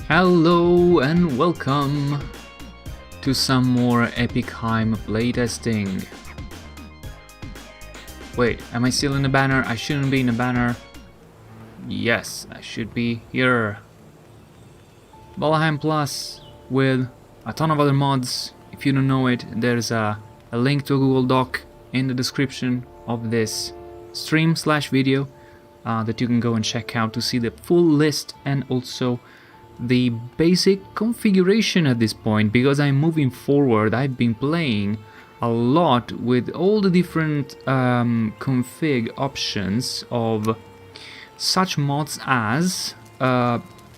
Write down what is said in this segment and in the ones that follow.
Hello and welcome to some more EpicHeim playtesting. Wait, am I still in the banner? I shouldn't be in the banner. Yes, I should be here. Valheim Plus with a ton of other mods. If you don't know it, there's a link to a Google Doc in the description of this stream/video that you can go and check out to see the full list and also the basic configuration at this point, because I'm moving forward. I've been playing a lot with all the different config options of such mods as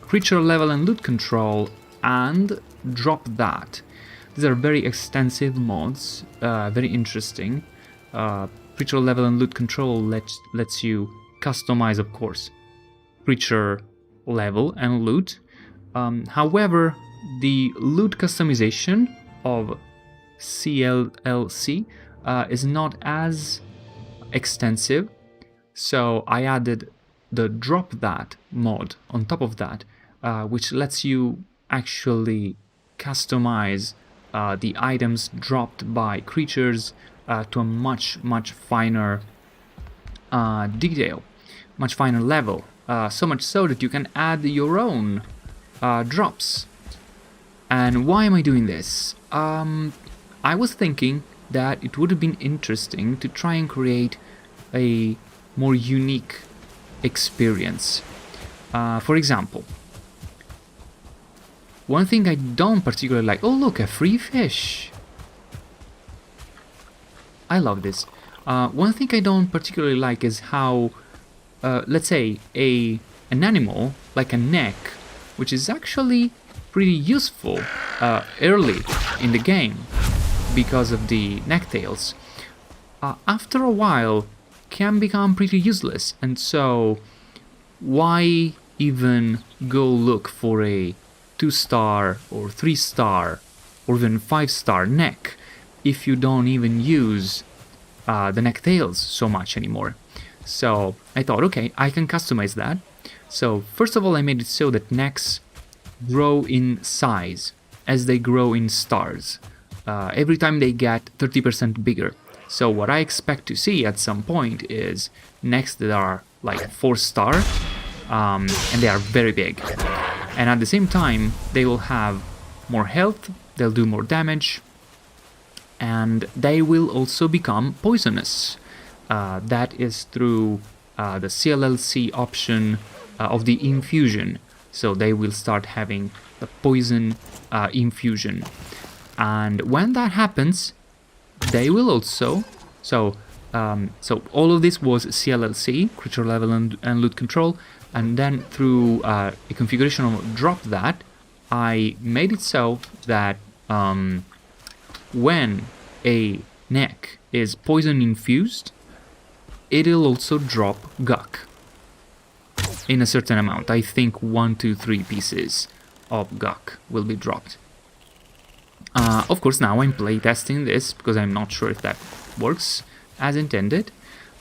creature level and loot control and Drop That. These are very extensive mods, very interesting. Creature level and loot control lets you customize, of course, creature level and loot. However, the loot customization of CLLC is not as extensive, so I added the Drop That mod on top of that, which lets you actually customize the items dropped by creatures to a much finer detail, much finer level, so much so that you can add your own drops. And why am I doing this? I was thinking that it would have been interesting to try and create a more unique experience. For example, one thing I don't particularly like... Oh look, a free fish! I love this. One thing I don't particularly like is how, let's say, an animal like a neck, which is actually pretty useful early in the game because of the necktails, after a while can become pretty useless, and so why even go look for a 2-star or 3-star or even 5-star neck if you don't even use the necktails so much anymore? So I thought, okay, I can customize that. So first of all, I made it so that necks grow in size as they grow in stars. Every time they get 30% bigger. So what I expect to see at some point is necks that are like 4-star, and they are very big. And at the same time, they will have more health, they'll do more damage, and they will also become poisonous. That is through the CLLC option of the infusion, so they will start having a poison infusion, and when that happens, they will also... So all of this was CLLC, creature level and loot control, and then through a configuration of Drop That, I made it so that when a neck is poison infused, it'll also drop guck in a certain amount. I think 1 to 3 pieces of guck will be dropped. Of course, now I'm playtesting this because I'm not sure if that works as intended.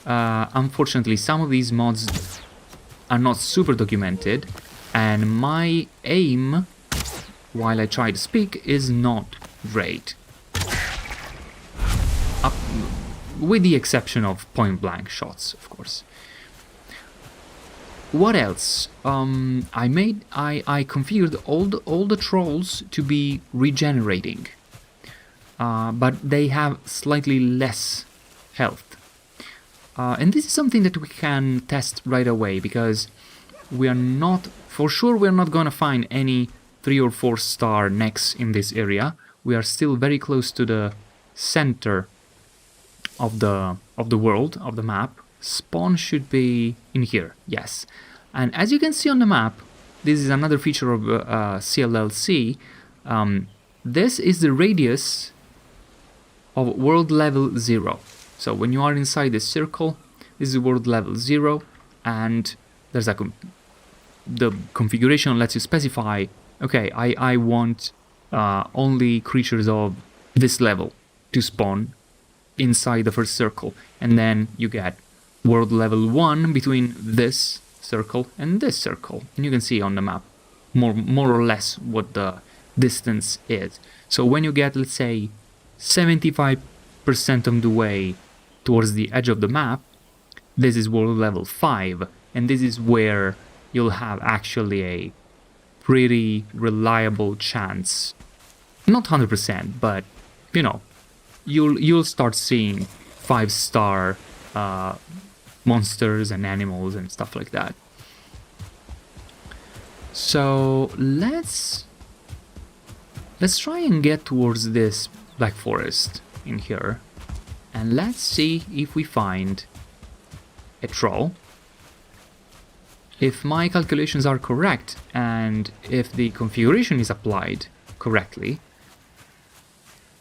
Unfortunately, some of these mods are not super documented, and my aim while I try to speak is not great. With the exception of point-blank shots, of course. What else? I configured all the trolls to be regenerating, but they have slightly less health. And this is something that we can test right away, because we're not gonna find any 3 or 4 star necks in this area. We are still very close to the center of the world, of the map. Spawn should be in here, yes. And as you can see on the map, this is another feature of CLLC. This is the radius of world level 0. So when you are inside this circle, this is world level 0, and there's the configuration lets you specify, okay, I want only creatures of this level to spawn inside the first circle, and then you get world level 1 between this circle and this circle, and you can see on the map more or less what the distance is. So when you get, let's say, 75% of the way towards the edge of the map, this is world level 5, and this is where you'll have actually a pretty reliable chance, not 100%, but you know, you'll start seeing 5-star monsters and animals and stuff like that. So let's try and get towards this Black Forest in here, and let's see if we find a troll. If my calculations are correct, and if the configuration is applied correctly,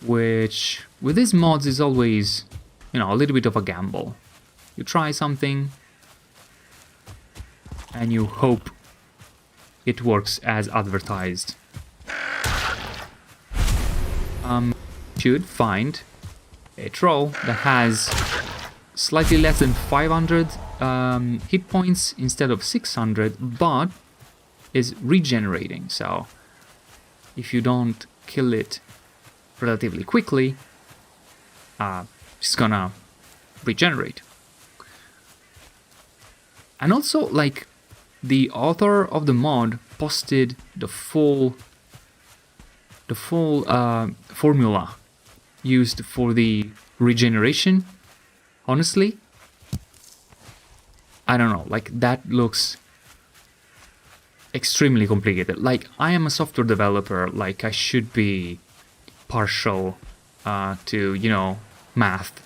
which with these mods is always, you know, a little bit of a gamble. You try something and you hope it works as advertised. Should find a troll that has slightly less than 500 hit points instead of 600, but is regenerating. So if you don't kill it relatively quickly, it's gonna regenerate. And also, like, the author of the mod posted the full formula used for the regeneration. Honestly, I don't know, like, that looks extremely complicated. Like, I am a software developer, like, I should be partial to, you know, math.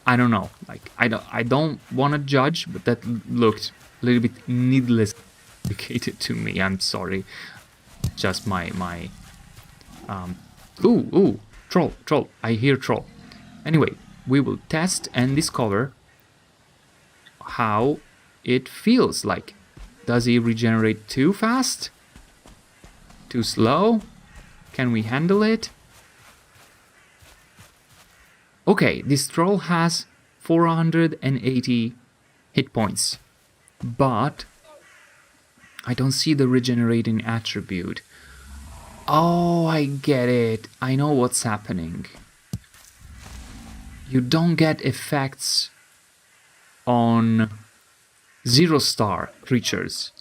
I don't know, like, I don't want to judge, but that looked a little bit needless complicated to me. I'm sorry. Just my ooh, troll. I hear troll. Anyway, we will test and discover how it feels like. Does he regenerate too fast? Too slow? Can we handle it? Okay, this troll has 480 hit points, but I don't see the regenerating attribute. Oh, I get it. I know what's happening. You don't get effects on 0-star creatures.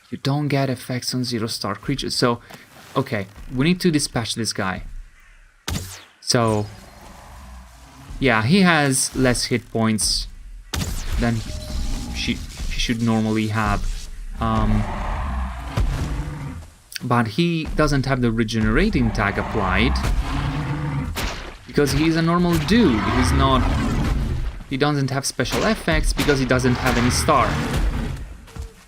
You don't get effects on 0-star creatures. So, okay, we need to dispatch this guy. So, yeah, he has less hit points than he should normally have. But he doesn't have the regenerating tag applied because he's a normal dude. He doesn't have special effects because he doesn't have any star.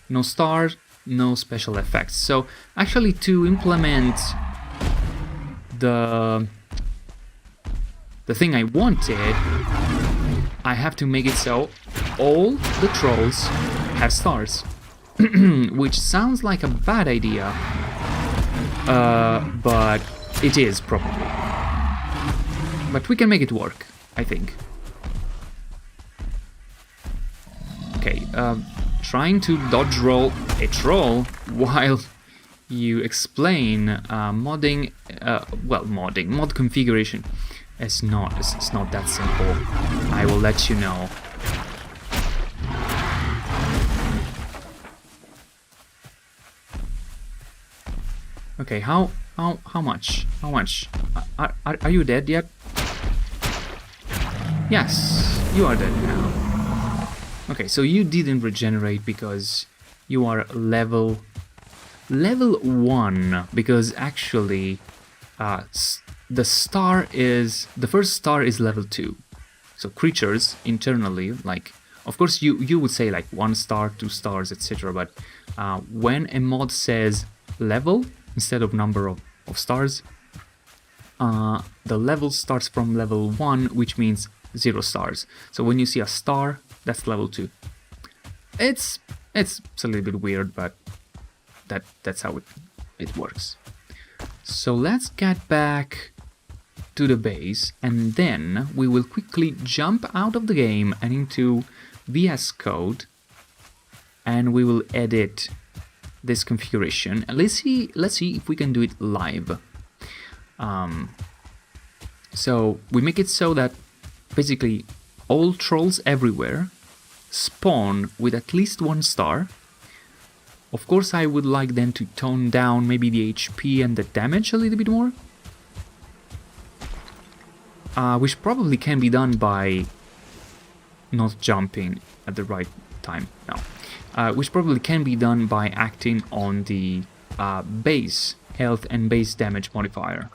No star, no special effects. So actually, to implement the thing I wanted, I have to make it so all the trolls have stars. Which sounds like a bad idea, but it is probably. But we can make it work, I think. Okay, trying to dodge roll a troll while you explain modding, mod configuration. It's not that simple. I will let you know. Okay, how much? How much? Are you dead yet? Yes, you are dead now. Okay, so you didn't regenerate because you are level 1, because actually the first star is level 2. So creatures internally, like, of course you would say like 1 star, 2 stars, etc. But when a mod says level instead of number of stars, the level starts from level 1, which means 0 stars. So when you see a star, that's level 2. It's a little bit weird, but that's how it works. So let's get back to the base, and then we will quickly jump out of the game and into VS Code, and we will edit this configuration. And let's see if we can do it live. So we make it so that basically all trolls everywhere spawn with at least 1 star. Of course, I would like them to tone down maybe the HP and the damage a little bit more, which probably can be done by not jumping at the right time. No, which probably can be done by acting on the base health and base damage modifier.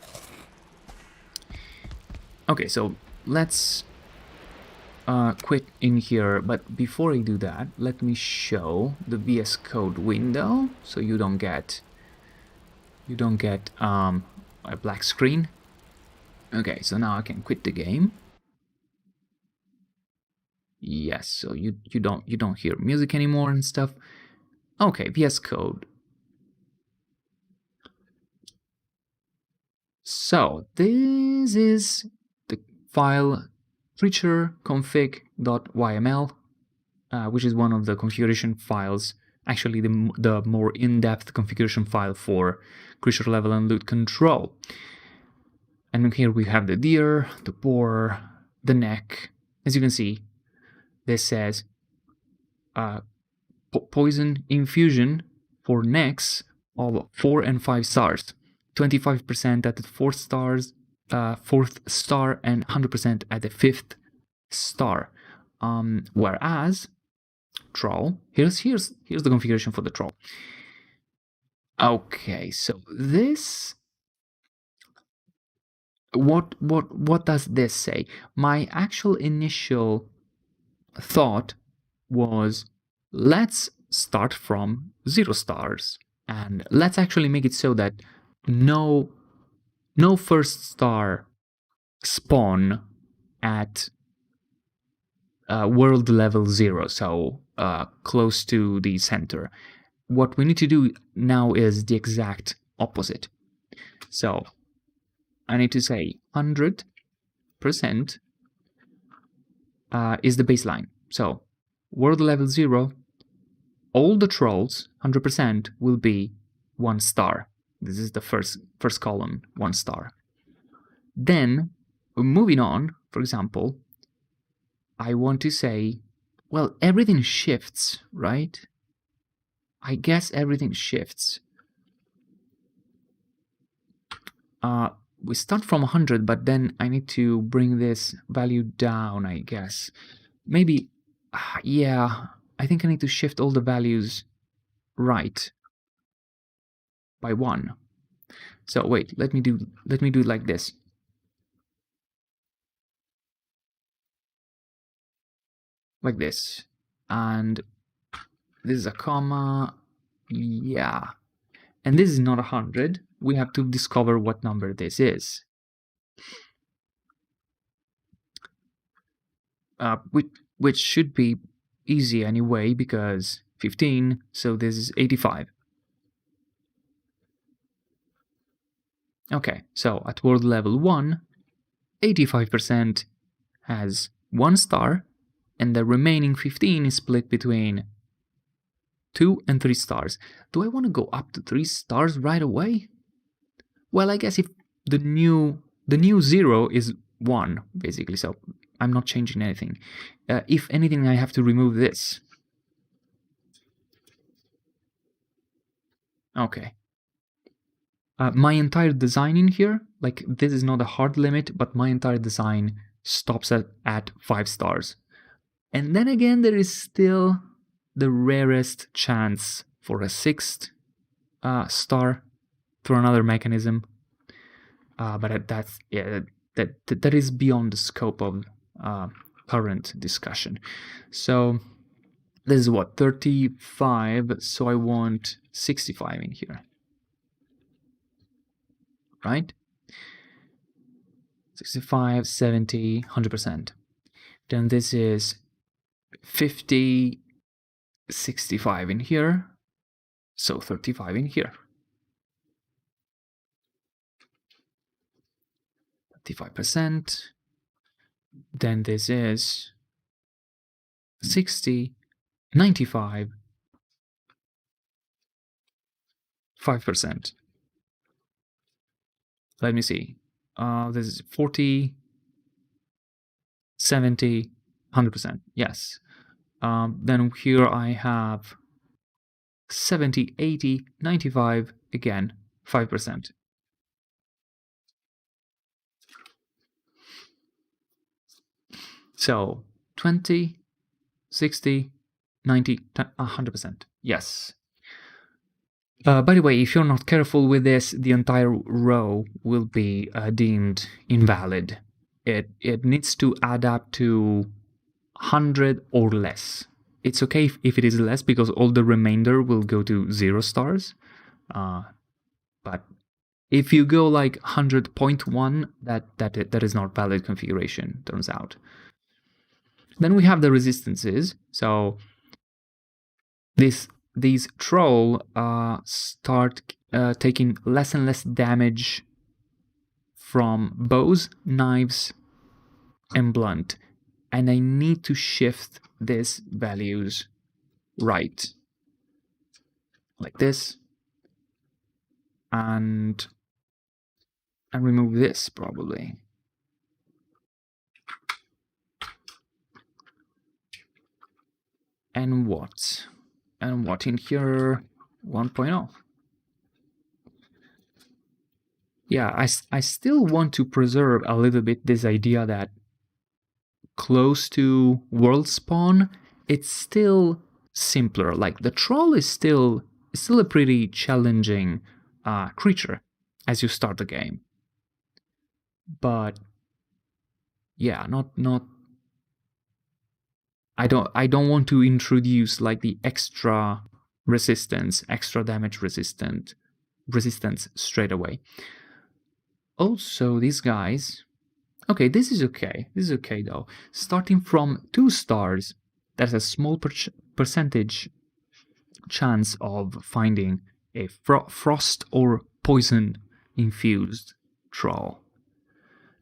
Okay, so let's quit in here, but before I do that, let me show the VS Code window so you don't get a black screen. Okay, so now I can quit the game. Yes, so you don't hear music anymore and stuff. Okay, VS Code. So this is the file creature config.yml, which is one of the configuration files, actually the more in-depth configuration file for creature level and loot control. And here we have the deer, the boar, the neck. As you can see, this says poison infusion for necks of 4 and 5 stars, 25% at the 4th star, and 100% at the 5th star. Whereas troll, here's the configuration for the troll. Okay, so this, what does this say? My actual initial thought was, let's start from 0 stars and let's actually make it so that no 1st star spawn at world level 0, so close to the center. What we need to do now is the exact opposite. So I need to say 100% is the baseline. So world level 0, all the trolls 100% will be 1 star. This is the first column, 1 star. Then moving on, for example, I want to say, well, everything shifts, right? I guess everything shifts. We start from 100, but then I need to bring this value down, I guess. Maybe, yeah, I think I need to shift all the values right by 1. So wait, let me do it like this. Like this. And this is a comma. Yeah. And this is not 100. We have to discover what number this is. Which should be easy anyway, because 15, so this is 85. Okay, so at world level 1, 85% has 1 star, and the remaining 15 is split between 2 and 3 stars. Do I want to go up to 3 stars right away? Well, I guess if the new 0 is 1, basically, so I'm not changing anything. If anything, I have to remove this. Okay. My entire design in here, like, this is not a hard limit, but my entire design stops at 5 stars. And then again, there is still the rarest chance for a 6th star through another mechanism. But that is beyond the scope of current discussion. So this is what, 35, so I want 65 in here, right? 65, 70, 100%. Then this is 50, 65 in here, so 35 in here. 35%. Then this is 60, 95, 5%. Let me see. This is 40, 70, 100%. Yes. Then here I have 70, 80, 95, again, 5%. So 20, 60, 90, 100%. Yes. By the way, if you're not careful with this, the entire row will be deemed invalid. It needs to add up to 100 or less. It's okay if it is less, because all the remainder will go to 0 stars. But if you go like 100.1, that is not valid configuration, turns out. Then we have the resistances. So these troll start taking less and less damage from bows, knives, and blunt. And I need to shift these values right, like this, and remove this probably. And what? And what in here? 1.0. Yeah, I still want to preserve a little bit this idea that close to world spawn, it's still simpler. Like the troll is still a pretty challenging creature as you start the game. But yeah, not I don't want to introduce like the extra resistance, extra damage resistance straight away. Also, these guys, okay, this is okay. This is okay though. Starting from 2 stars, there's a small percentage chance of finding a frost or poison infused troll.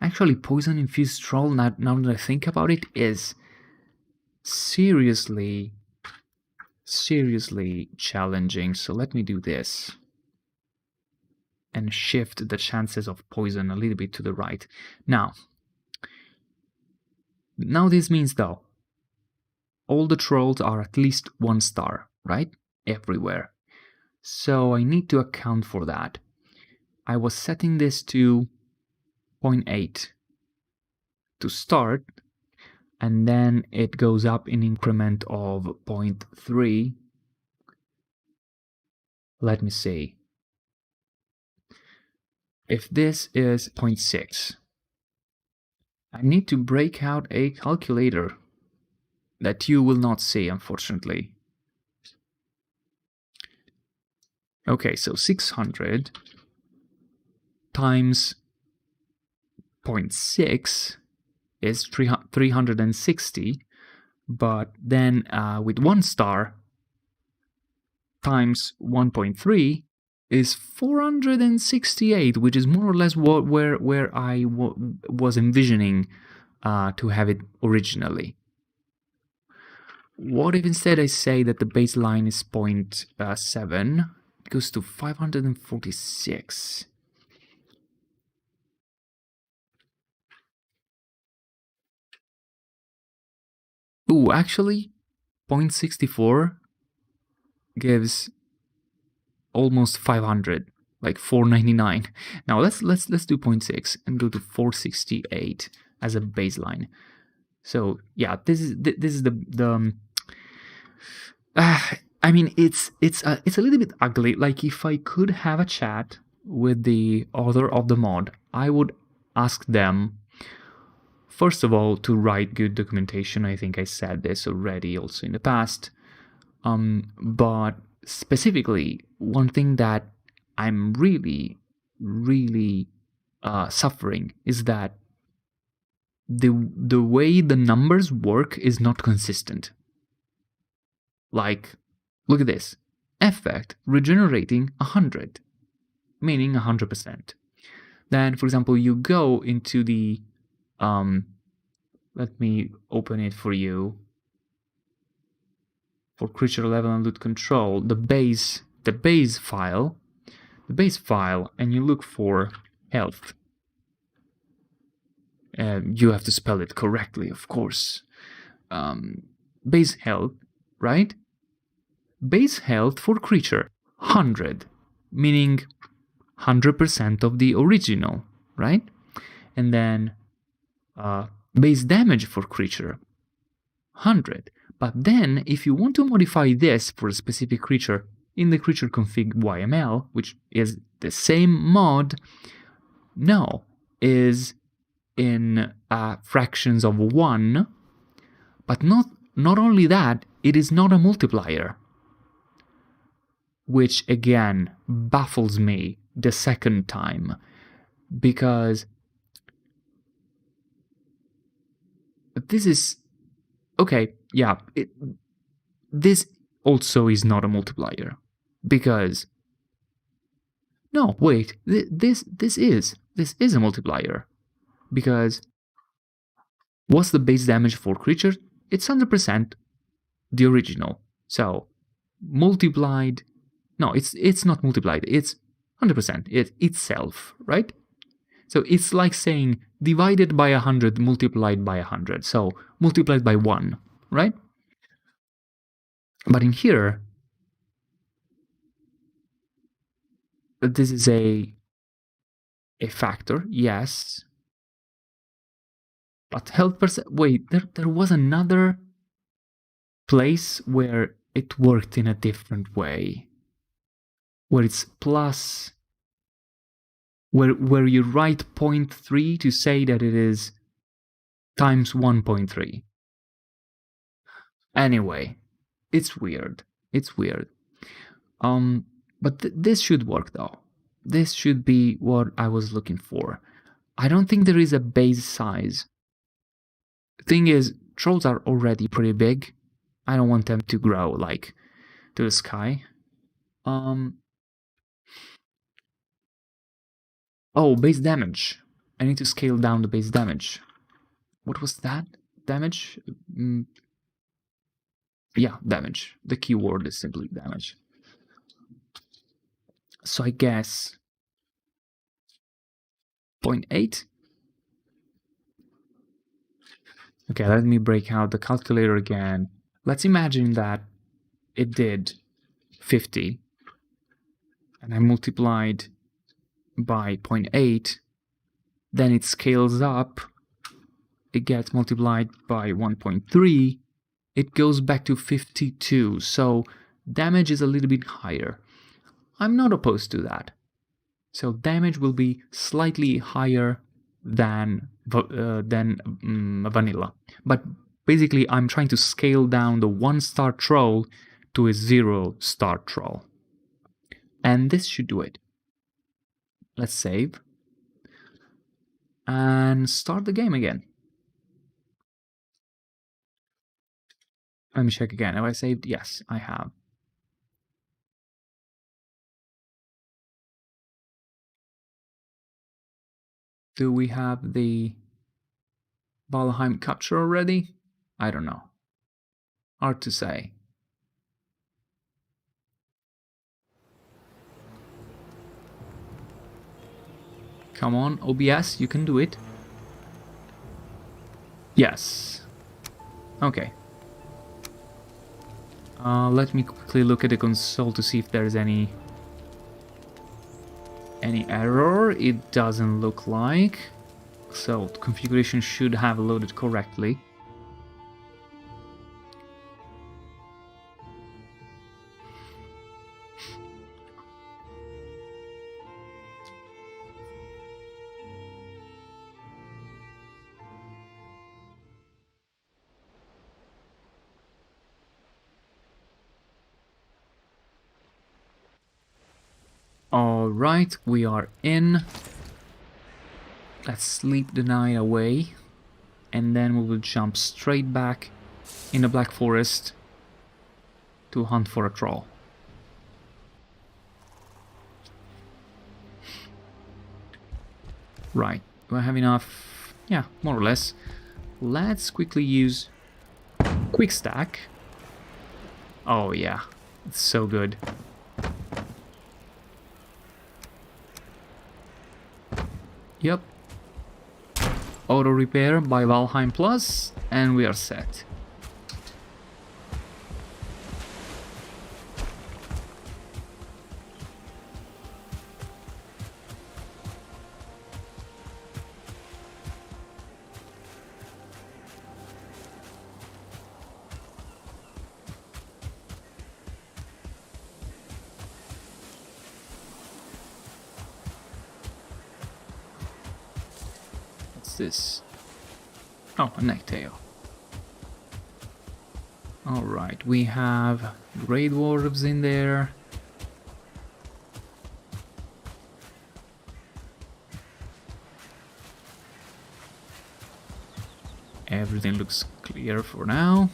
Actually, poison infused troll, now that I think about it, is seriously challenging. So let me do this and shift the chances of poison a little bit to the right. Now this means though all the trolls are at least 1 star, right? Everywhere. So I need to account for that. I was setting this to 0.8 to start, and then it goes up in increment of 0.3. Let me see. If this is 0.6, I need to break out a calculator that you will not see, unfortunately. Okay, so 600 times 0.6 is 360, but then with 1 star times 1.3 is 468, which is more or less where I was envisioning to have it originally. What if instead I say that the baseline is 0.7, it goes to 546. Ooh, actually, 0.64 gives almost 500, like 499. Now let's do 0.6 and go to 468 as a baseline. So yeah, this is the I mean, it's a little bit ugly. Like, if I could have a chat with the author of the mod, I would ask them, first of all, to write good documentation. I think I said this already also in the past. But specifically, one thing that I'm really suffering is that the way the numbers work is not consistent. Like, look at this. Effect regenerating 100, meaning 100%. Then, for example, you go into the let me open it for you. For creature level and loot control, the base file, and you look for health. You have to spell it correctly, of course. Base health, right? Base health for creature 100, meaning 100% of the original, right? And then base damage for creature 100. But then if you want to modify this for a specific creature in the creature config YML, which is the same mod, no, is in fractions of 1, but not only that, it is not a multiplier, which again baffles me the second time, because this is okay. Yeah, this also is not a multiplier, because no, wait, this is a multiplier, because what's the base damage for creature? It's 100% the original. So multiplied, no, it's not multiplied, it's 100%, it's itself, right? So it's like saying divided by 100 multiplied by 100, so multiplied by 1, right? But in here, this is a factor, yes. But health percent, wait, there was another place where it worked in a different way, where it's plus, where you write 0.3 to say that it is times 1.3. Anyway, it's weird. But this should work though. This should be what I was looking for. I don't think there is a base size. Thing is, trolls are already pretty big. I don't want them to grow like to the sky. Oh, base damage. I need to scale down the base damage. What was that? Damage? Yeah, damage. The keyword is simply damage. So I guess 0.8. Okay, let me break out the calculator again. Let's imagine that it did 50 and I multiplied by 0.8, then it scales up, it gets multiplied by 1.3, it goes back to 52, so damage is a little bit higher. I'm not opposed to that. So damage will be slightly higher than vanilla. But basically, I'm trying to scale down the 1-star troll to a 0-star troll. And this should do it. Let's save. And start the game again. Let me check again. Have I saved? Yes, I have. Do we have the Valheim capture already? I don't know. Hard to say. Come on, OBS, you can do it. Yes. Okay. Let me quickly look at the console to see if there's any error. It doesn't look like. So configuration should have loaded correctly. Alright, we are in. Let's sleep the night away. and then we will jump straight back in the Black Forest to hunt for a troll. Right, do I have enough? Yeah, more or less. Let's quickly use Quick Stack. Oh yeah, it's so good. Yep. Auto repair by Valheim Plus, and we are set. This? Oh, a necktail. Alright, we have Grey Dwarves in there. Everything looks clear for now.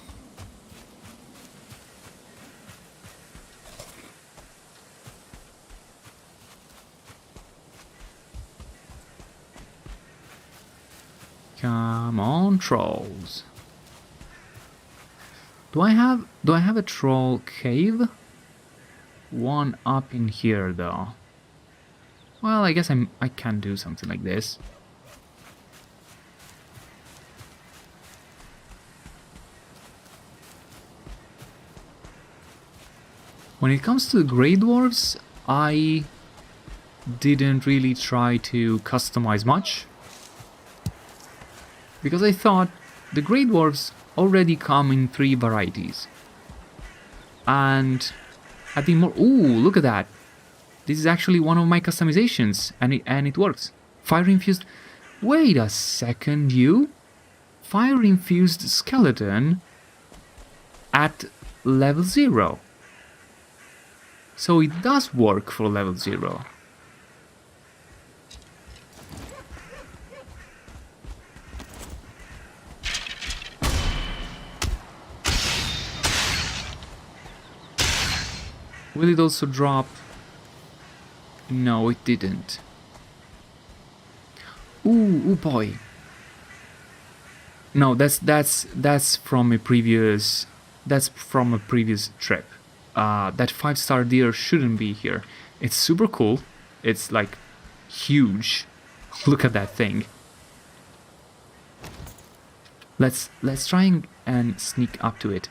Come on, trolls. Do I have a troll cave? One up in here though. Well, I guess I can do something like this. When it comes to the Grey Dwarves, I didn't really try to customize much, because I thought the Grey Dwarves already come in 3 varieties. And I think more... Ooh, look at that! This is actually one of my customizations, and it works. Fire infused... Wait a second, you? Fire infused skeleton at level 0. So it does work for level 0. Will it also drop? No, it didn't. Ooh boy. No, that's from a previous trip. That 5-star deer shouldn't be here. It's super cool. It's like huge. Look at that thing. Let's try and sneak up to it.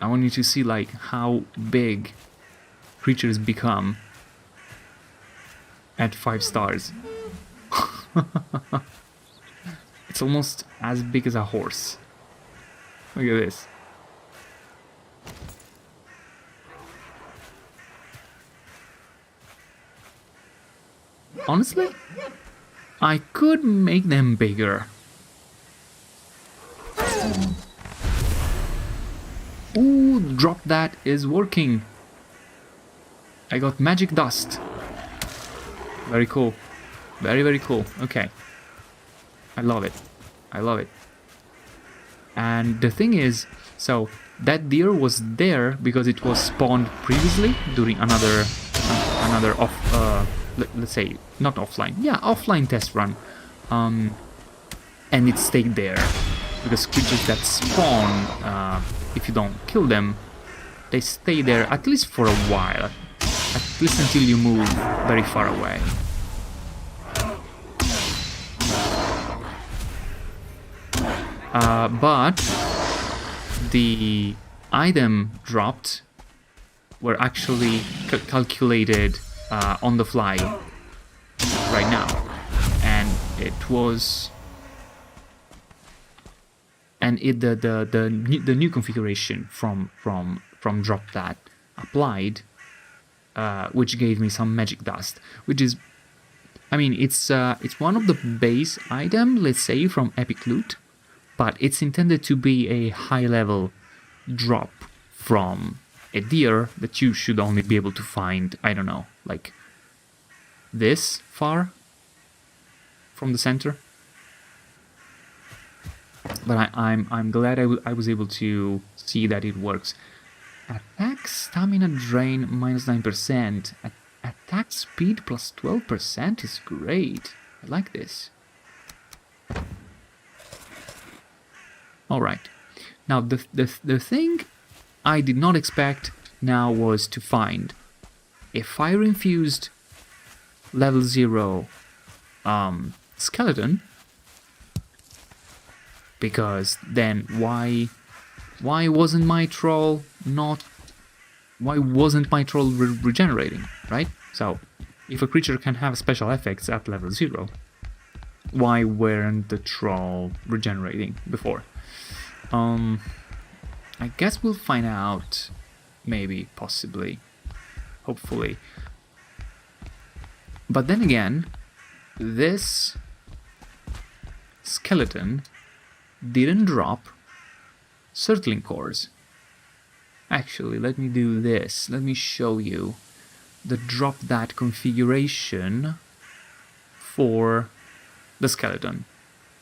I want you to see like how big creatures become at 5 stars. It's almost as big as a horse. Look at this. Honestly, I could make them bigger. Ooh, drop that is working. I got magic dust. Very cool. Very, very cool. Okay. I love it. I love it. And the thing is, so that deer was there because it was spawned previously during another let's say not offline. Yeah, offline test run. And it stayed there because creatures that spawn, if you don't kill them, they stay there at least for a while. At least until you move very far away. But the item dropped were actually calculated on the fly right now, and it was, and the new configuration from Drop That applied, which gave me some magic dust, which is, I mean, it's one of the base item, let's say, from Epic Loot, but it's intended to be a high level drop from a deer that you should only be able to find, I don't know, like this far from the center. but I'm glad I was able to see that it works. Attack stamina drain minus 9%. Attack speed plus 12% is great. I like this. Alright. Now the thing I did not expect now was to find a fire-infused level 0 skeleton, because then why wasn't my troll regenerating, right? So if a creature can have special effects at level 0, why weren't the troll regenerating before? I guess we'll find out, maybe, possibly, hopefully. But then again, this skeleton didn't drop Surtling cores. Actually, let me do this. Let me show you the drop that configuration for the skeleton,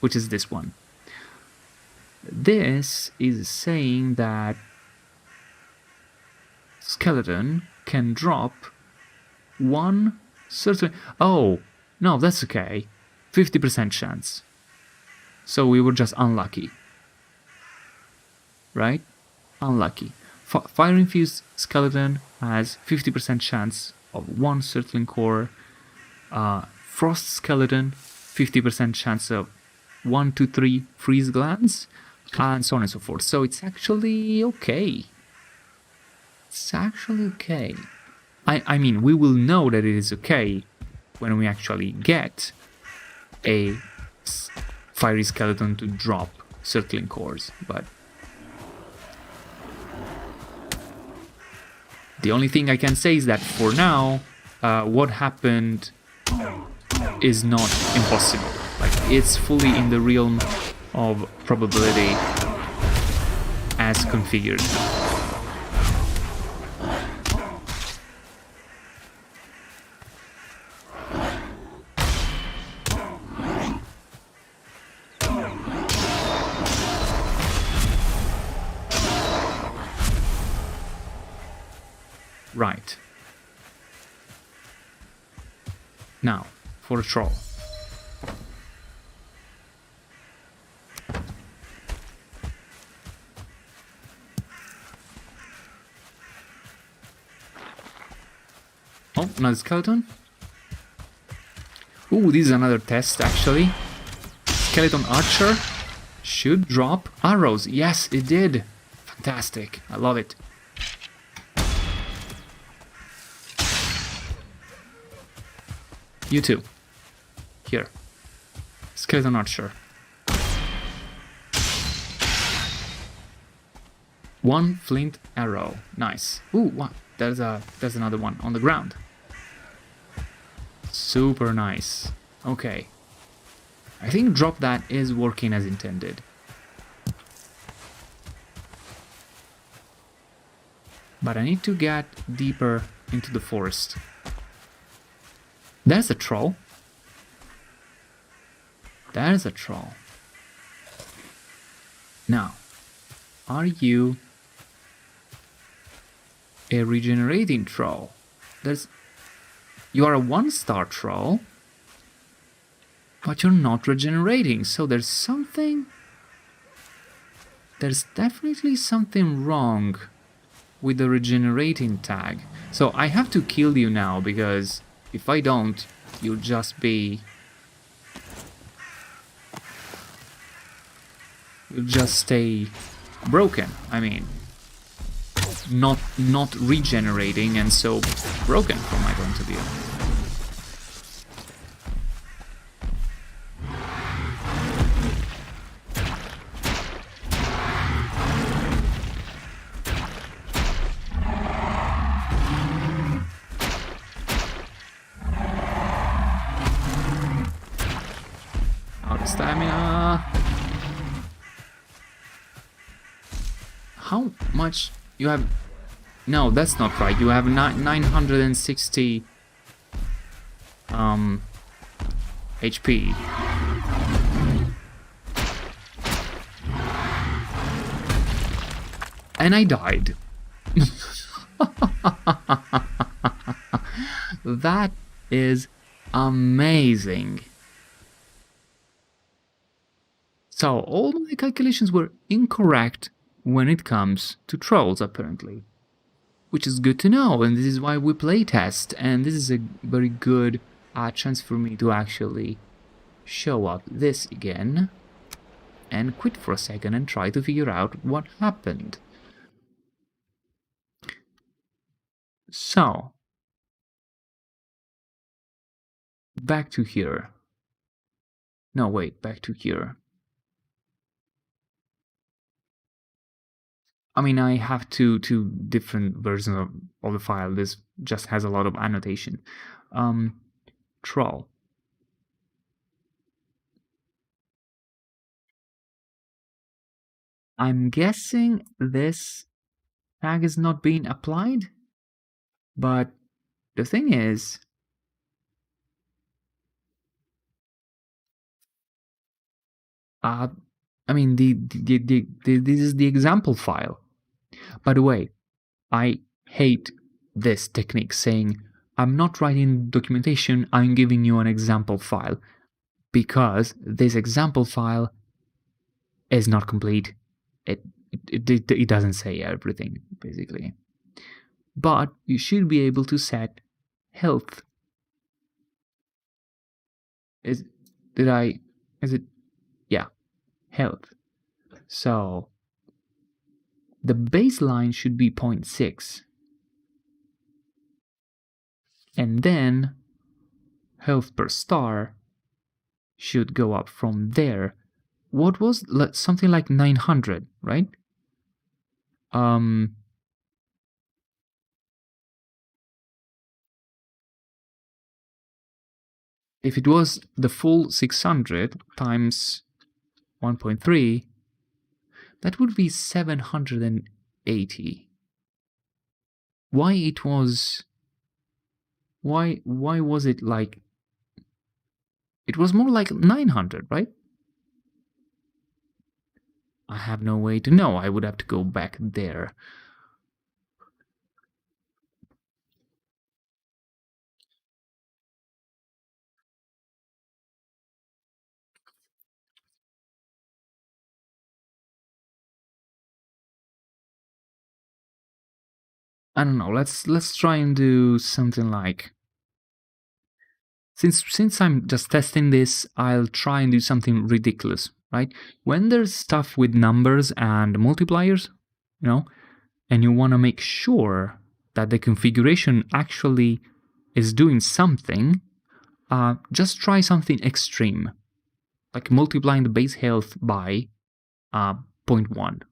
which is this one. This is saying that skeleton can drop one certain... Oh, no, that's okay. 50% chance. So we were just unlucky. Right? Unlucky. Fire-infused skeleton has 50% chance of one Surtling core. Frost skeleton, 50% chance of 1 to 3 freeze glands, and so on and so forth. So it's actually okay. It's actually okay. I mean, we will know that it is okay when we actually get a fiery skeleton to drop Surtling cores, but the only thing I can say is that for now, what happened is not impossible. Like, it's fully in the realm of probability as configured. Right. Now, for a troll. Oh, another skeleton. Ooh, this is another test, actually. Skeleton archer should drop arrows. Yes, it did. Fantastic. I love it. You too. Here. Skeleton archer. One flint arrow. Nice. Ooh, wow. There's another one on the ground. Super nice. Okay. I think drop that is working as intended. But I need to get deeper into the forest. There's a troll. There's a troll. Now, are you a regenerating troll? You are a 1-star troll, but you're not regenerating, so there's definitely something wrong with the regenerating tag. So I have to kill you now, because if I don't, you'll just stay broken. I mean, not regenerating, and so broken from my point of view. Out of stamina. How much you have? No, that's not right. You have 960 HP. And I died. That is amazing. So all my calculations were incorrect when it comes to trolls, apparently. Which is good to know, and this is why we playtest, and this is a very good chance for me to actually show up this again and quit for a second and try to figure out what happened. So, back to here. No, wait, back to here. I mean, I have two different versions of the file. This just has a lot of annotation. Troll. I'm guessing this tag is not being applied, but the thing is, I mean, this is the example file. By the way, I hate this technique saying, I'm not writing documentation, I'm giving you an example file, because this example file is not complete. It doesn't say everything, basically. But you should be able to set health. Yeah, health. So the baseline should be 0.6. And then health per star should go up from there. What was something like 900, right? If it was the full 600 times 1.3, that would be 780. Why was it like, it was more like 900, right? I have no way to know. I would have to go back there. I don't know. Let's try and do something like, since I'm just testing this, I'll try and do something ridiculous, right? When there's stuff with numbers and multipliers, and you want to make sure that the configuration actually is doing something, just try something extreme, like multiplying the base health by 0.1.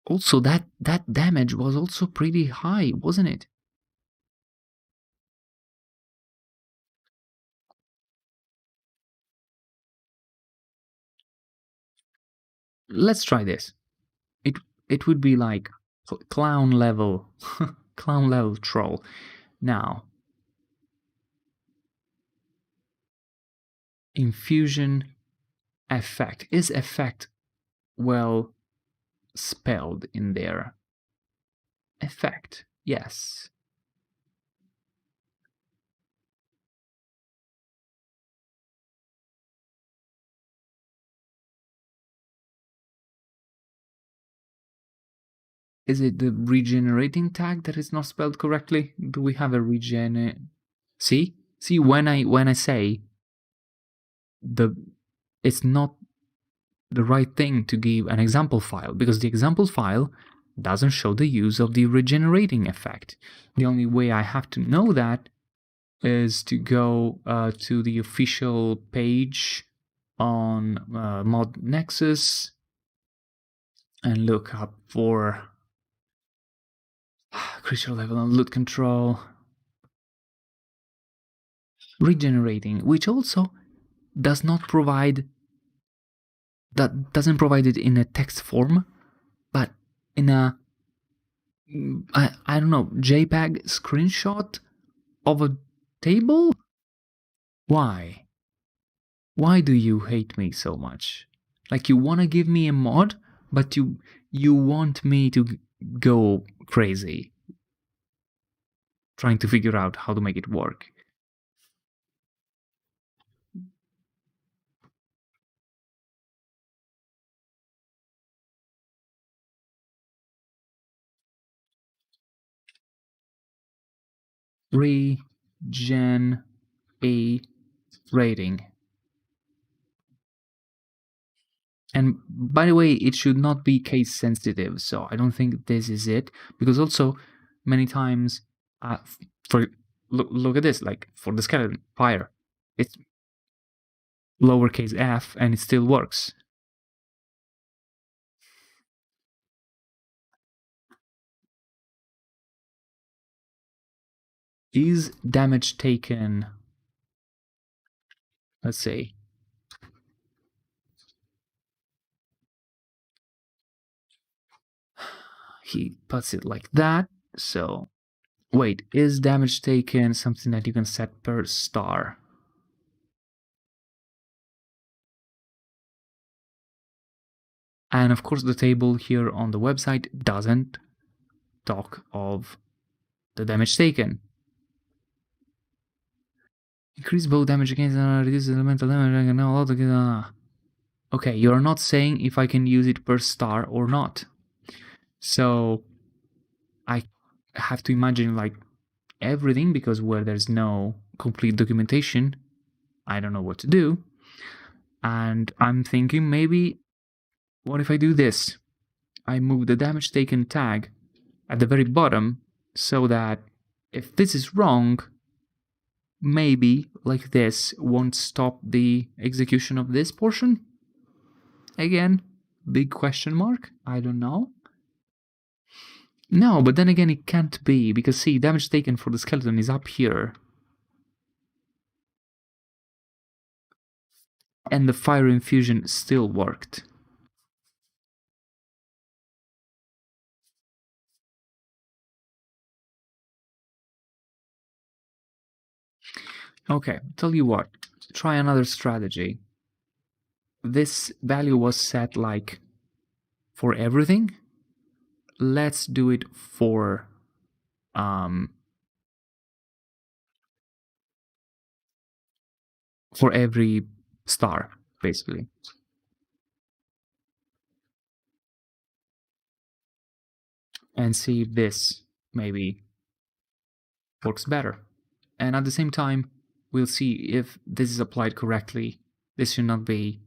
Also, that damage was also pretty high, wasn't it? Let's try this. It would be like clown level troll. Now, infusion effect. Is effect well spelled in there? Effect, yes. Is it the regenerating tag that is not spelled correctly? Do we have a regen? See when I say it's not the right thing to give an example file, because the example file doesn't show the use of the regenerating effect. The only way I have to know that is to go to the official page on Mod Nexus and look up for creature level and loot control regenerating, which also doesn't provide it in a text form, but in a I don't know, JPEG screenshot of a table. Why do you hate me so much, Like, you want to give me a mod, but you want me to go crazy trying to figure out how to make it work. Regen A rating. And by the way, it should not be case sensitive, so I don't think this is it, because also many times for look at this, like for the skeleton fire, it's lowercase f and it still works. Is damage taken, let's say, he puts it like that, so wait, is damage taken something that you can set per star? And of course the table here on the website doesn't talk of the damage taken. Increase bow damage against reduces elemental damage. Okay, you're not saying if I can use it per star or not. So I have to imagine like everything, because where there's no complete documentation, I don't know what to do. And I'm thinking, maybe, what if I do this? I move the damage taken tag at the very bottom, so that if this is wrong, maybe like this won't stop the execution of this portion. Again, big question mark. I don't know. No, but then again, it can't be, because see, damage taken for the skeleton is up here. And the fire infusion still worked. Okay, tell you what, try another strategy. This value was set like for everything. Let's do it for every star, basically. And see if this maybe works better. And at the same time, we'll see if this is applied correctly. This should not be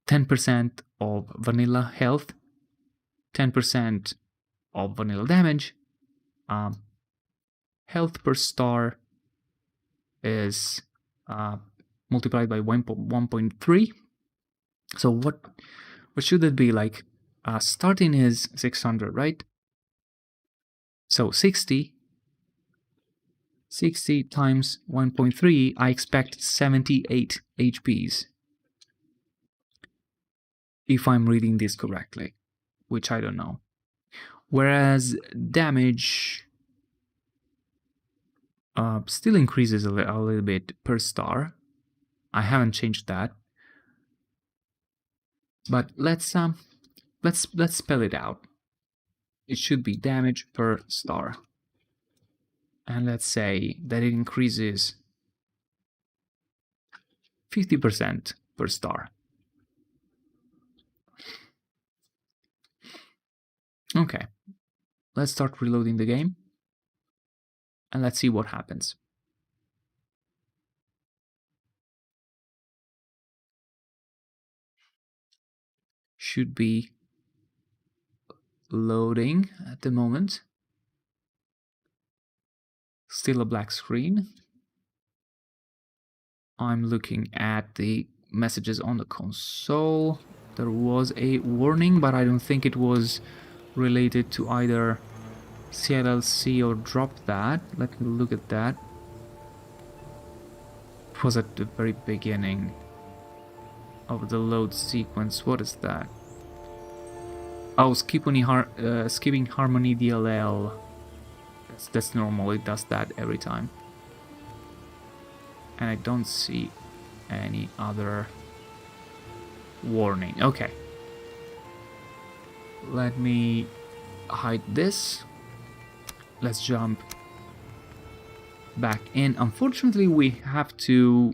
10% of vanilla health, 10% of vanilla damage. Health per star is multiplied by 1.3. So what should it be like? Starting is 600, right? So 60 times 1.3, I expect 78 HPs. If I'm reading this correctly, which I don't know. Whereas damage still increases a little bit per star. I haven't changed that. But let's spell it out. It should be damage per star. And let's say that it increases 50% per star. Okay, let's start reloading the game. And let's see what happens. Should be loading at the moment. Still a black screen. I'm looking at the messages on the console. There was a warning, but I don't think it was related to either CLLC or Drop That. Let me look at that. It was at the very beginning of the load sequence. What is that? Oh, skipping harmony DLL. That's normal. It does that every time. And I don't see any other warning. Okay. Let me hide this. Let's jump back in. Unfortunately, we have to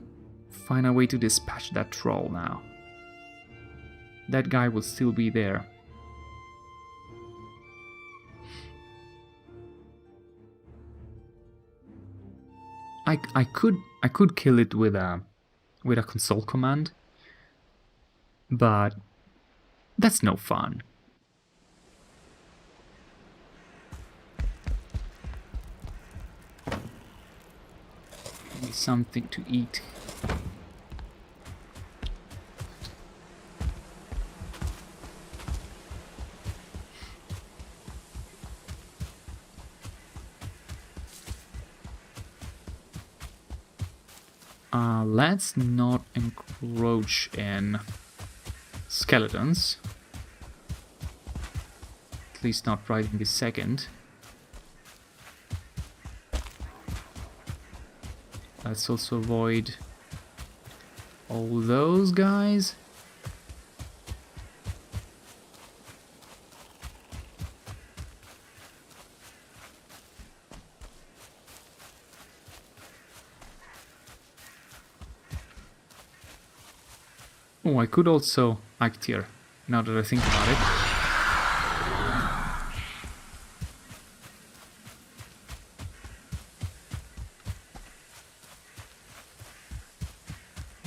find a way to dispatch that troll now. That guy will still be there. I could kill it with a console command, but that's no fun. Give me something to eat. Let's not encroach in skeletons. At least not right in this second. Let's also avoid all those guys. Oh, I could also act here, now that I think about it.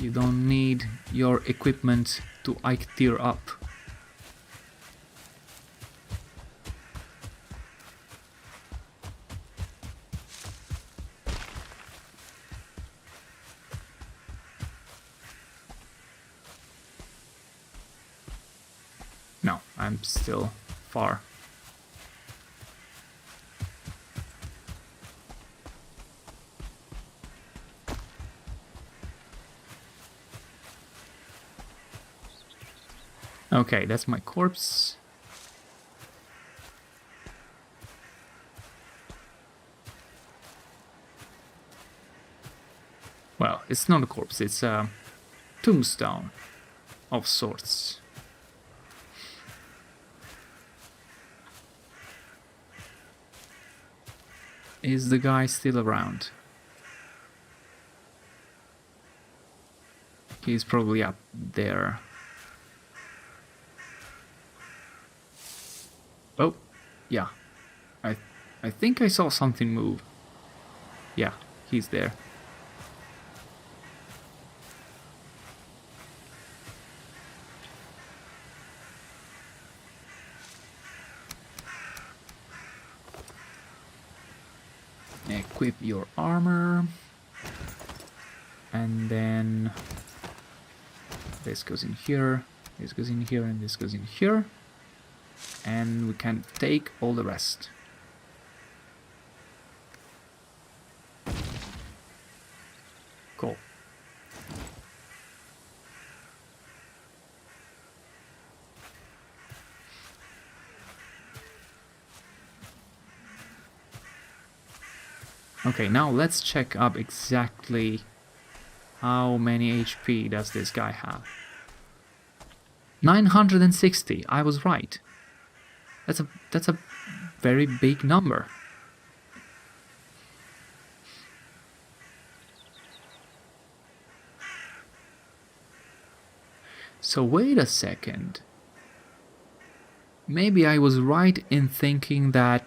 You don't need your equipment to Ike tier up. No, I'm still far. Okay, that's my corpse. Well, it's not a corpse, it's a tombstone of sorts. Is the guy still around? He's probably up there. Oh, yeah. I think I saw something move. Yeah, he's there. Equip your armor. And then this goes in here, this goes in here, and this goes in here. And we can take all the rest. Cool. Okay, now let's check up exactly how many HP does this guy have. 960, I was right. That's a very big number. So wait a second. Maybe I was right in thinking that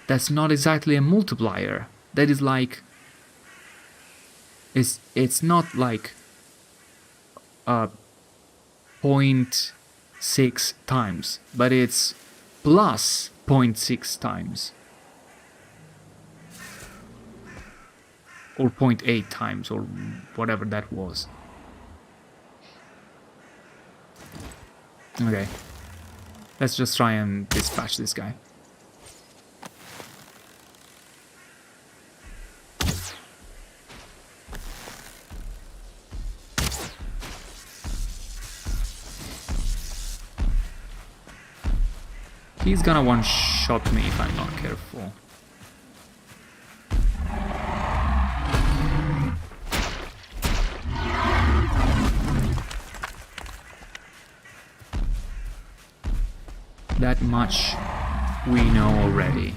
that's not exactly a multiplier. That is like it's not like 0.6 times, but it's plus 0.6 times. Or 0.8 times, or whatever that was. Okay. Let's just try and dispatch this guy. He's gonna one-shot me if I'm not careful. That much we know already.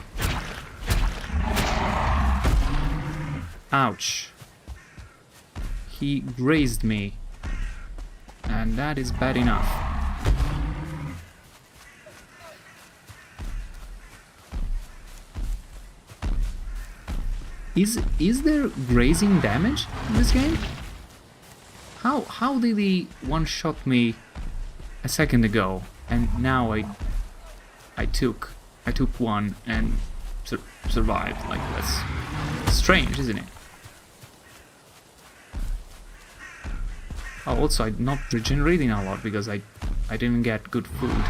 Ouch. He grazed me. And that is bad enough. Is there grazing damage in this game? How did he one-shot me a second ago, and now I took one and survived? Like, that's strange, isn't it? Oh, also I'm not regenerating a lot because I didn't get good food.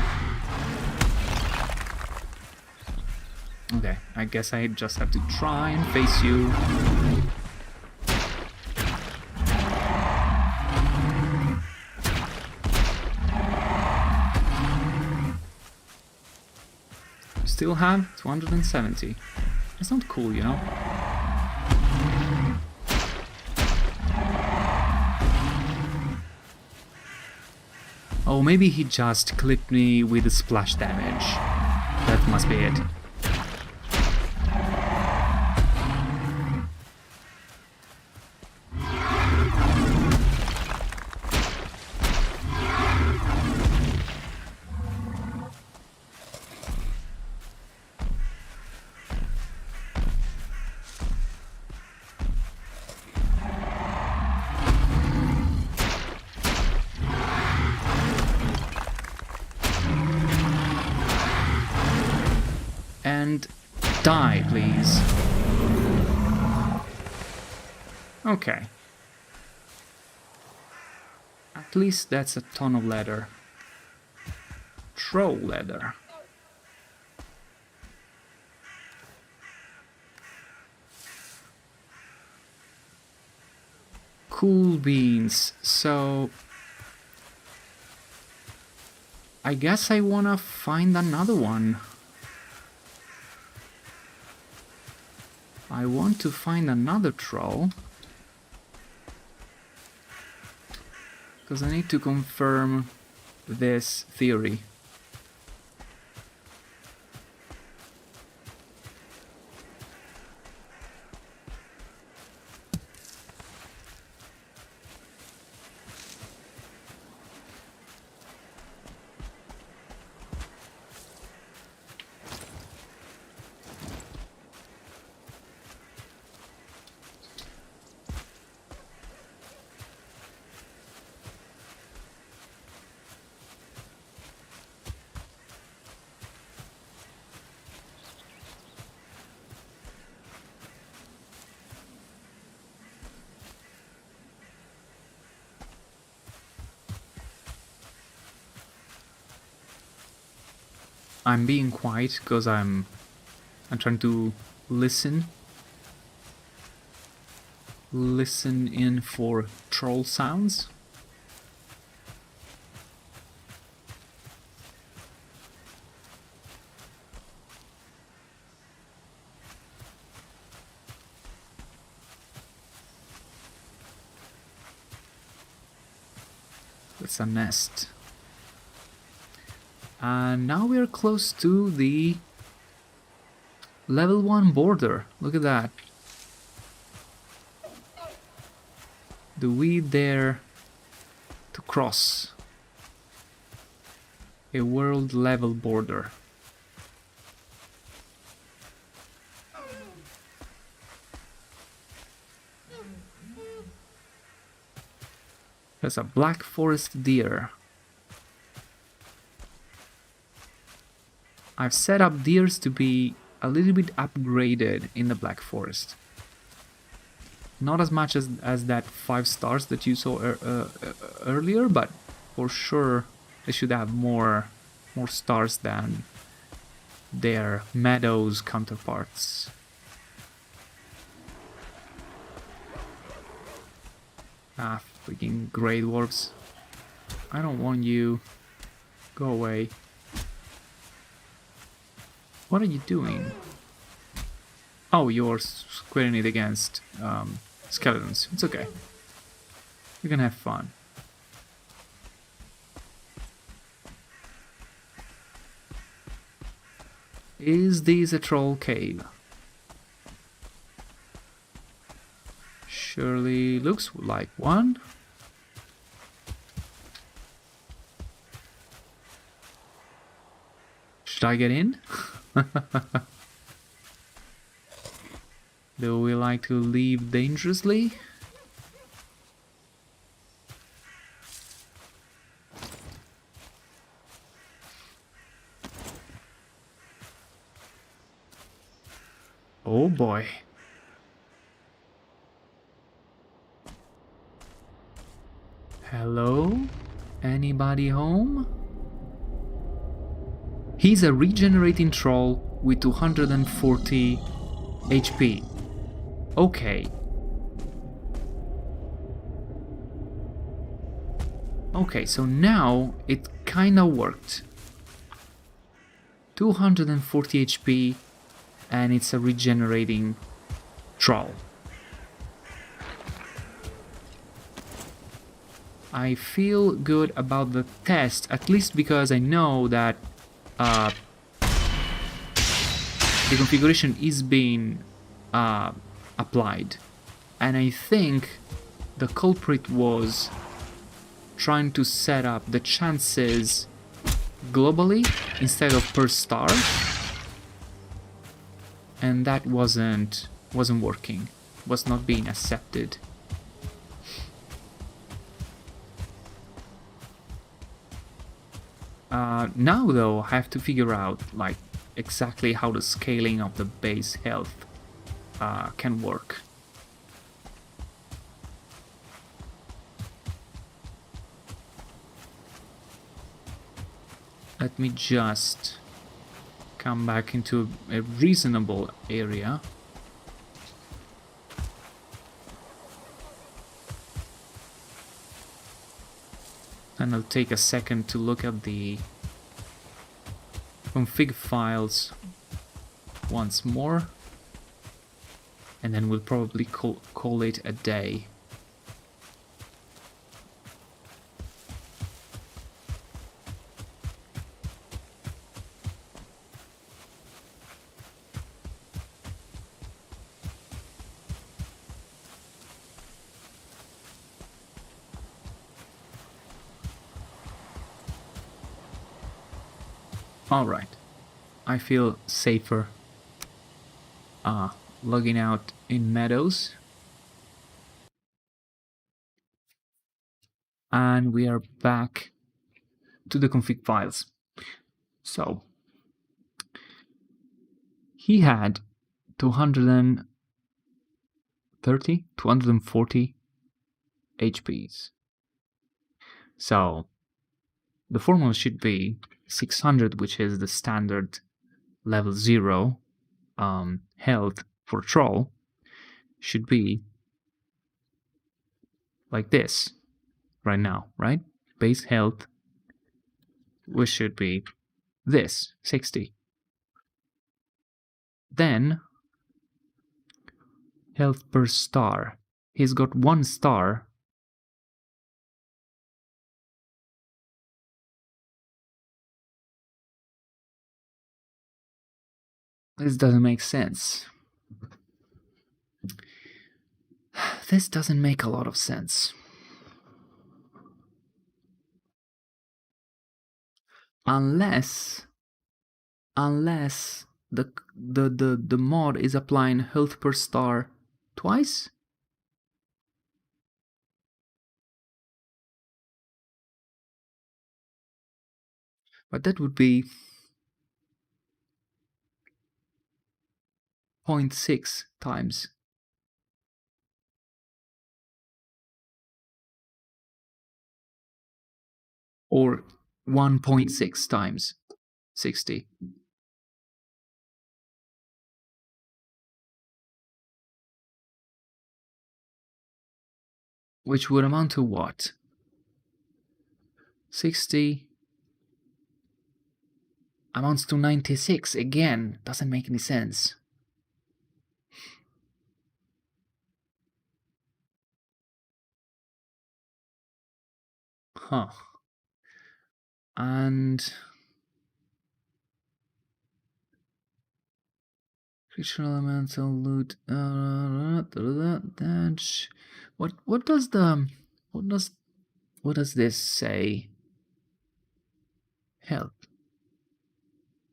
Okay, I guess I just have to try and face you. Still have 270. That's not cool, you know? Oh, maybe he just clipped me with the splash damage. That must be it. And die, please. Okay. At least that's a ton of leather. Troll leather. Cool beans. So I guess I wanna find another one. I want to find another troll, because I need to confirm this theory. I'm being quiet because I'm trying to listen in for troll sounds. That's a nest. And now we are close to the level 1 border. Look at that. The weed there to cross a world level border. There's a black forest deer. I've set up deers to be a little bit upgraded in the Black Forest. Not as much as that 5 stars that you saw earlier, but for sure they should have more stars than their meadows counterparts. Ah, freaking grey dwarves. I don't want you. Go away. What are you doing? Oh, you're squaring it against skeletons. It's okay. You can have fun. Is this a troll cave? Surely looks like one. Should I get in? Do we like to leave dangerously? Oh boy. Hello? Anybody home? He's a regenerating troll with 240 HP. Okay. Okay, so now it kinda worked. 240 HP and it's a regenerating troll. I feel good about the test, at least because I know that the configuration is being applied. And I think the culprit was trying to set up the chances globally instead of per star. And that wasn't working, was not being accepted. Now though, I have to figure out like exactly how the scaling of the base health can work. Let me just come back into a reasonable area. And I'll take a second to look at the config files once more. And then we'll probably call it a day. Alright, I feel safer logging out in Meadows. And we are back to the config files. So, he had 240 HPs. So, the formula should be 600, which is the standard level 0 health for troll, should be like this right now, right? Base health, which should be this, 60. Then, health per star. He's got 1 star. This doesn't make sense. This doesn't make a lot of sense. Unless the mod is applying health per star twice. But that would be 0.6 times. Or 1.6 times 60. Which would amount to what? 60 amounts to 96. Again, doesn't make any sense. Huh. And Creature elemental loot. Dash. What does this say? Health.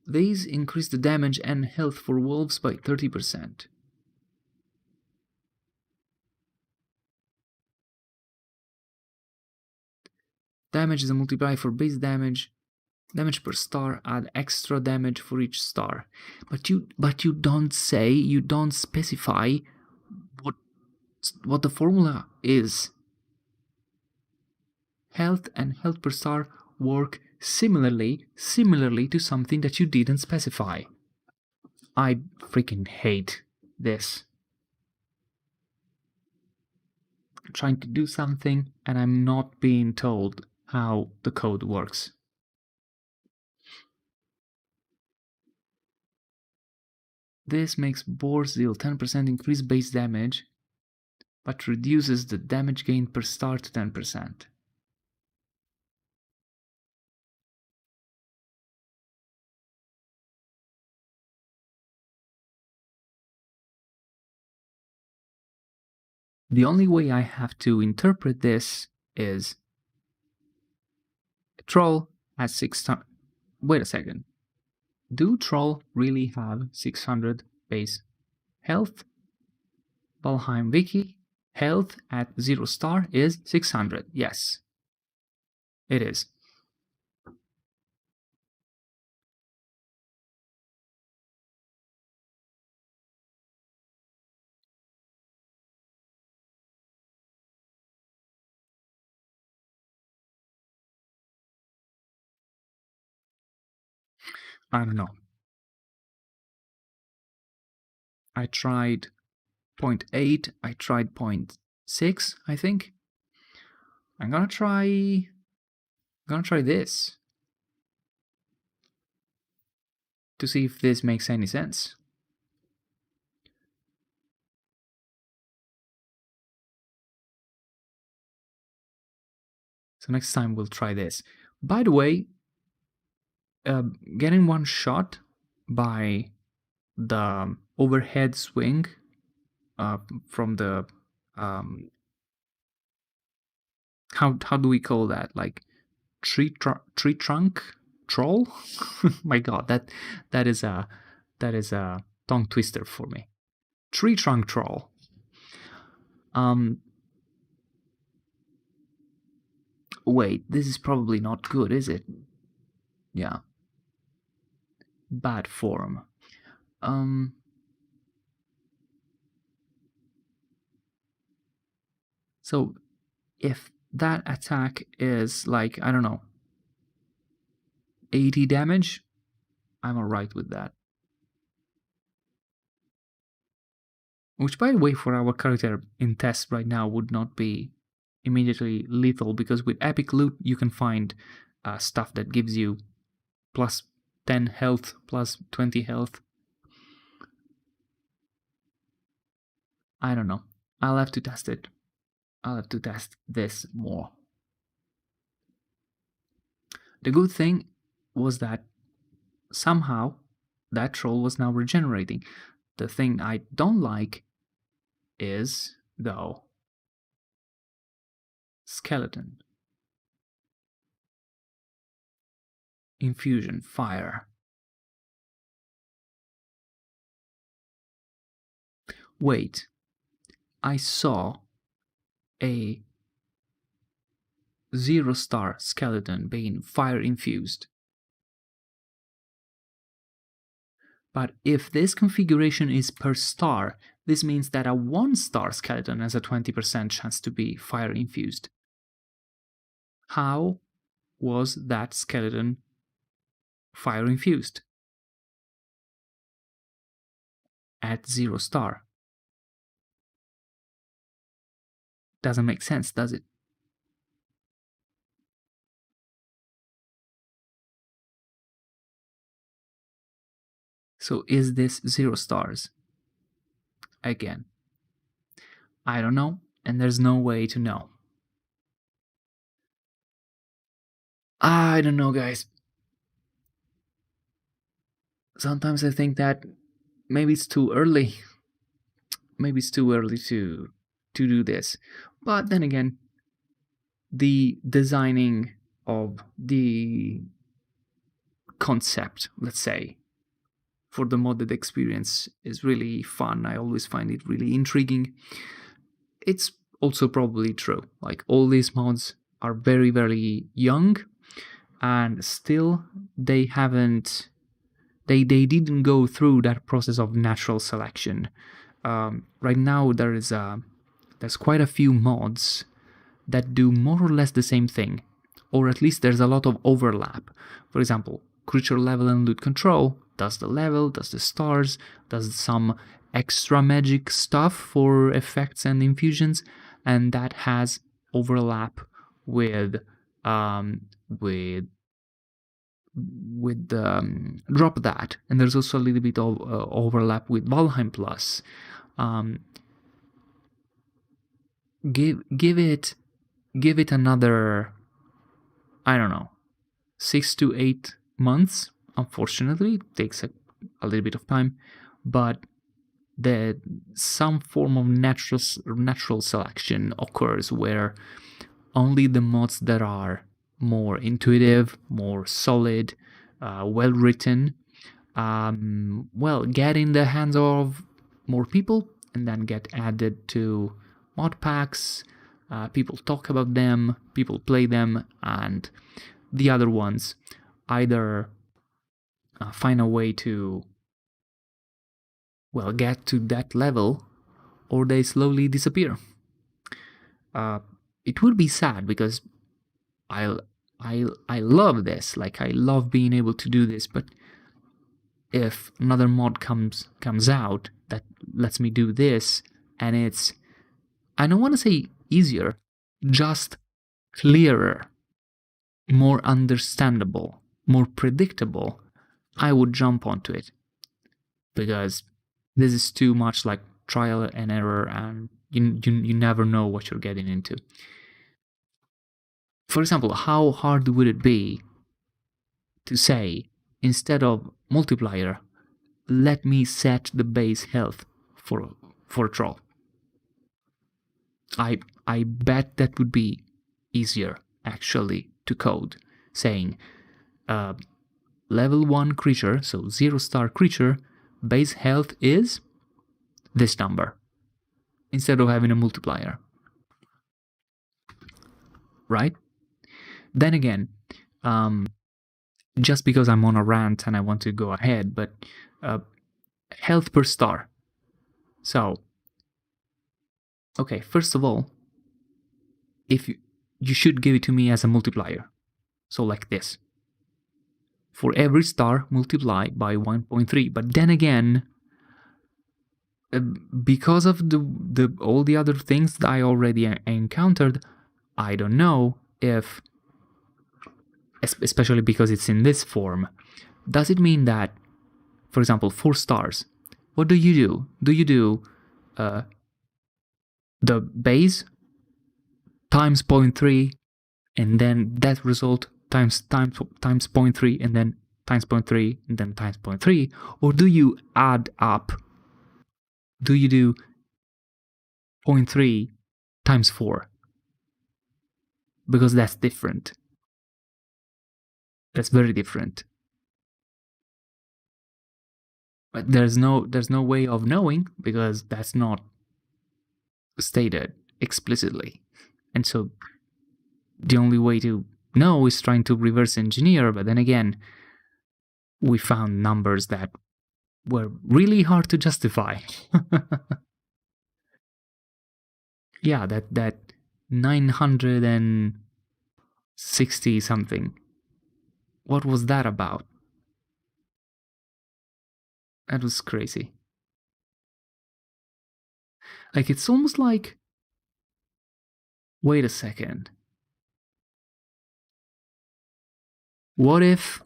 These increase the damage and health for wolves by 30%. Damage is a multiplier for base damage. Damage per star, add extra damage for each star. But you don't say, you don't specify what the formula is. Health and health per star work similarly to something that you didn't specify. I freaking hate this. I'm trying to do something and I'm not being told how the code works. This makes boars deal 10% increased base damage, but reduces the damage gain per star to 10%. The only way I have to interpret this is Troll has 600. Wait a second. Do Troll really have 600 base health? Valheim Wiki. Health at 0 star is 600. Yes, it is. I don't know. I tried 0.8, I tried 0.6, I think. I'm gonna try this to see if this makes any sense. So next time we'll try this. By the way, getting one shot by the overhead swing from the how do we call that? Like tree trunk troll? My God, that is a tongue twister for me. Tree trunk troll. Wait, this is probably not good, is it? Yeah. Bad form. So if that attack is like, I don't know, 80 damage, I'm alright with that. Which, by the way, for our character in test right now would not be immediately lethal, because with epic loot you can find stuff that gives you plus 10 health, plus 20 health. I don't know. I'll have to test it. I'll have to test this more. The good thing was that somehow that troll was now regenerating. The thing I don't like is, though, skeleton. Infusion, fire. Wait, I saw a 0 star skeleton being fire infused. But if this configuration is per star, this means that a 1 star skeleton has a 20% chance to be fire infused. How was that skeleton fire infused? At 0 star. Doesn't make sense, does it? So is this 0 stars? Again, I don't know, and there's no way to know. I don't know, guys. Sometimes I think that maybe it's too early. Maybe it's too early to do this. But then again, the designing of the concept, let's say, for the modded experience is really fun. I always find it really intriguing. It's also probably true. Like, all these mods are very, very young, and still they haven't they didn't go through that process of natural selection. Right now there's quite a few mods that do more or less the same thing, or at least there's a lot of overlap. For example, creature level and loot control does the level, does the stars, does some extra magic stuff for effects and infusions, and that has overlap with Drop That, and there's also a little bit of overlap with Valheim Plus. Give it another, I don't know, 6 to 8 months. Unfortunately, it takes a little bit of time, but some form of natural selection occurs where only the mods that are more intuitive, more solid, well written, get in the hands of more people and then get added to mod packs. People talk about them, people play them, and the other ones either find a way to get to that level, or they slowly disappear. It would be sad because I love this. Like, I love being able to do this, but if another mod comes out that lets me do this, and it's, I don't want to say easier, just clearer, more understandable, more predictable, I would jump onto it, because this is too much like trial and error, and you never know what you're getting into. For example, how hard would it be to say, instead of multiplier, let me set the base health for a troll? I bet that would be easier actually to code, saying level 1 creature, so 0-star creature, base health is this number, instead of having a multiplier. Right? Then again, just because I'm on a rant and I want to go ahead, but health per star. So, okay, first of all, if you should give it to me as a multiplier. So like this. For every star, multiply by 1.3. But then again, because of the all the other things that I already encountered, I don't know if, especially because it's in this form, does it mean that, for example, 4 stars, what do you do? Do you do the base times 0.3, and then that result times 0.3, and then times 0.3, and then times 0.3? Or do you add up? Do you do 0.3 times 4? Because that's different. That's very different. But there's no way of knowing, because that's not stated explicitly. And so the only way to know is trying to reverse engineer, but then again, we found numbers that were really hard to justify. Yeah, that 960 something. What was that about? That was crazy. Like, it's almost like, wait a second. What if,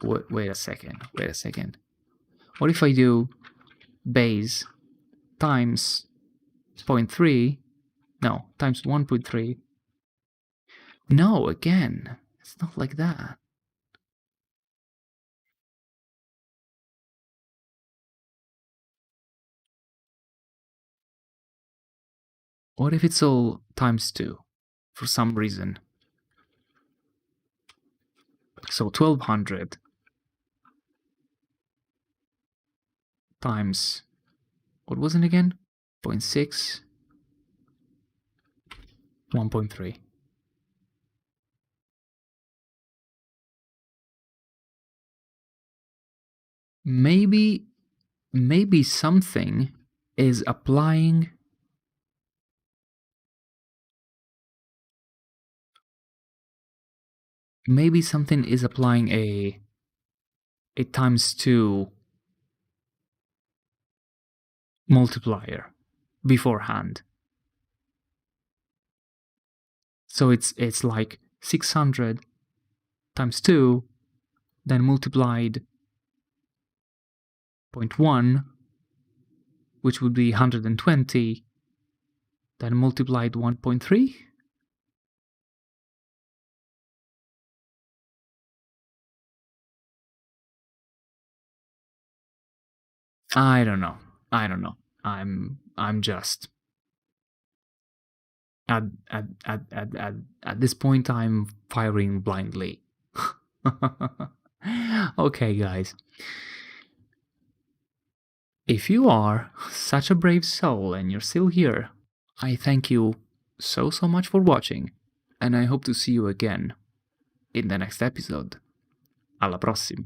wait a second. What if I do base times 0.3, no, times 1.3? No, again, it's not like that. What if it's all times 2 for some reason? So 1200 times, what was it again? 0.6, 1.3. Maybe something is applying a times 2 multiplier beforehand. So it's like 600 times 2, then multiplied 0.1, which would be 120, then multiplied 1.3. I don't know. I'm just at this point I'm firing blindly. Okay, guys. If you are such a brave soul and you're still here, I thank you so much for watching, and I hope to see you again in the next episode. Alla prossima!